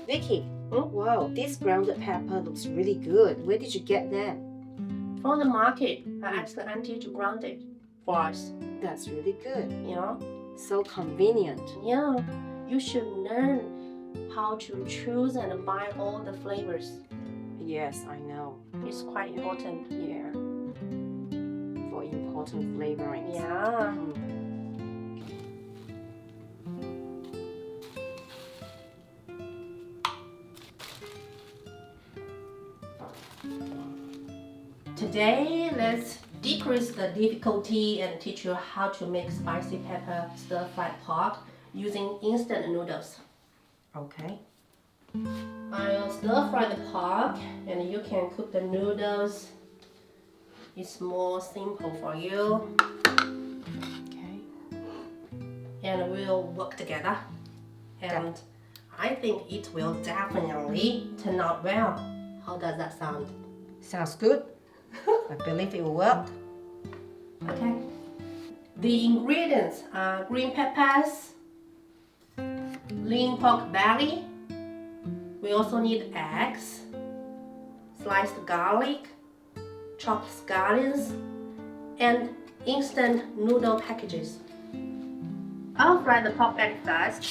Vicky, wow, this grounded pepper looks really good. Where did you get that? From the market, I asked the auntie to ground it for us. That's really good. Yeah, So convenient. yeah. You should learn how to choose and buy all the flavors. Yes, I know. It's quite important. Yeah. For important flavorings. Yeah. Today, let's decrease the difficulty and teach you how to make spicy pepper stir-fried pork using instant noodles. Okay. I'll stir-fry the pork and you can cook the noodles. It's more simple for you. Okay. And we'll work together. And I think it will definitely turn out well. How does that sound? Sounds good. I believe it will work. Okay. The ingredients are green peppers, lean pork belly. We also need eggs, sliced garlic, chopped scallions, and instant noodle packages. I'll fry the pork belly first.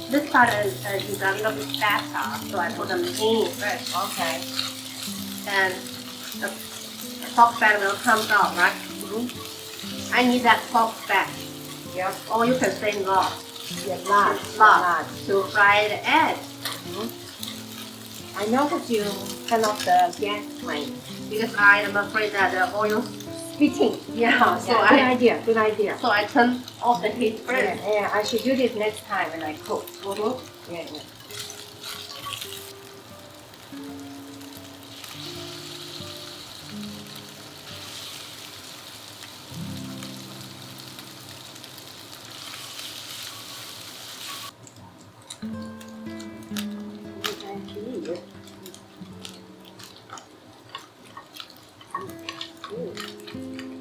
This part is a little bit fatter, so I put them in first. Okay. And the pork fat will come out, right? I need that pork fat. Yep. Or you can say lard. Yeah, lard. To fry the egg. I know that you turn off the gas flame. Because I am afraid that the oil Spitting. Yeah, so Good idea. Good idea. I turn off the heat first. Yeah, I should do this next time when I cook. Yeah.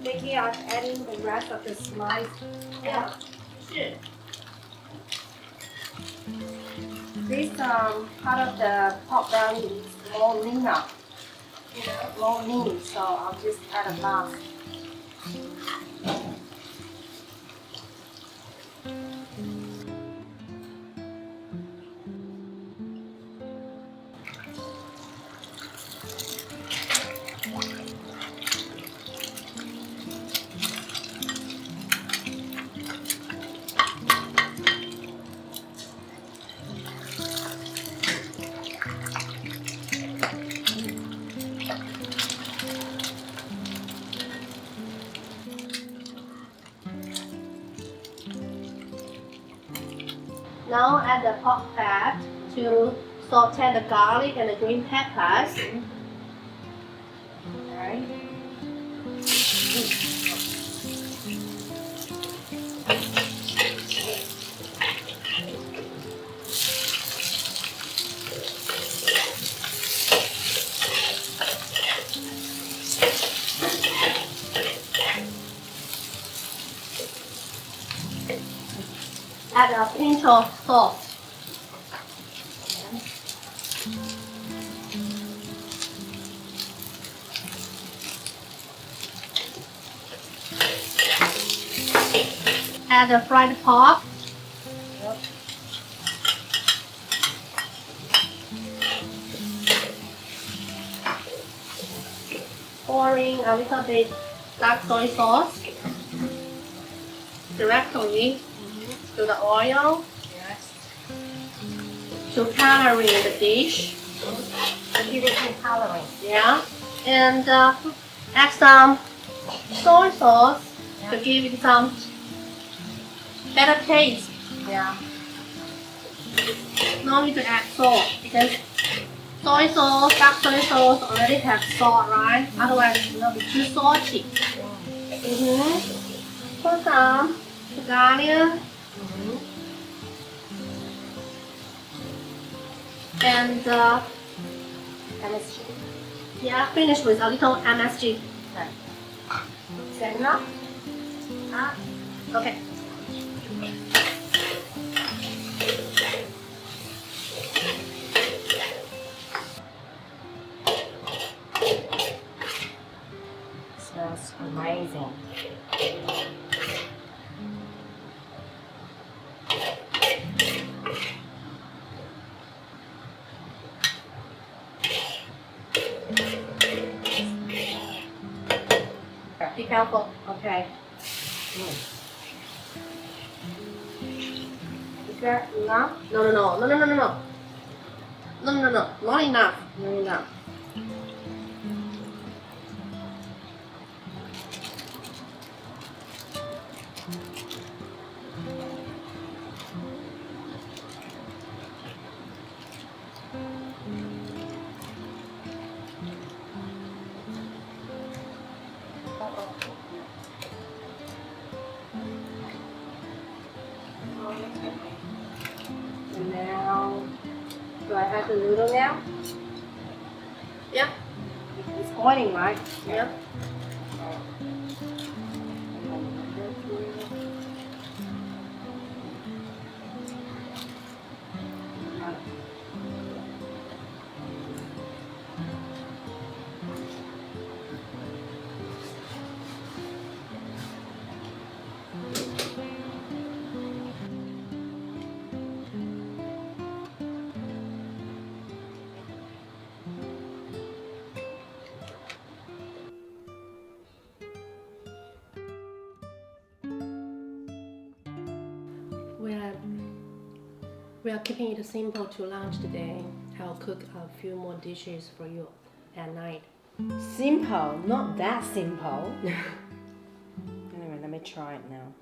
Vicky, I'm adding the rest of the slice. Yeah. Sure. This part of the pork belly is more leaner. More lean, so I'll just add a last. Now add the pork fat to saute the garlic and the green peppers. Alright. Add a pinch of salt. Add the fried pork. Pouring a little bit dark soy sauce. directly to the oil Yes. to coloring the dish. And give it some coloring. Yeah, and add some soy sauce to give it some better taste. Yeah. No need to add salt because soy sauce, dark soy sauce already have salt, right? Otherwise it will be too salty. Put some garlic and MSG. yeah, finish with a little MSG. Okay. Is that enough? Okay. Smells amazing. Be careful. Okay. Is that enough? No, not enough. Not enough. And now, do I add the noodle now? Yeah. It's boiling, right? Yeah. We are keeping it simple to lunch today. I'll cook a few more dishes for you at night. Simple, not that simple. Anyway, let me try it now.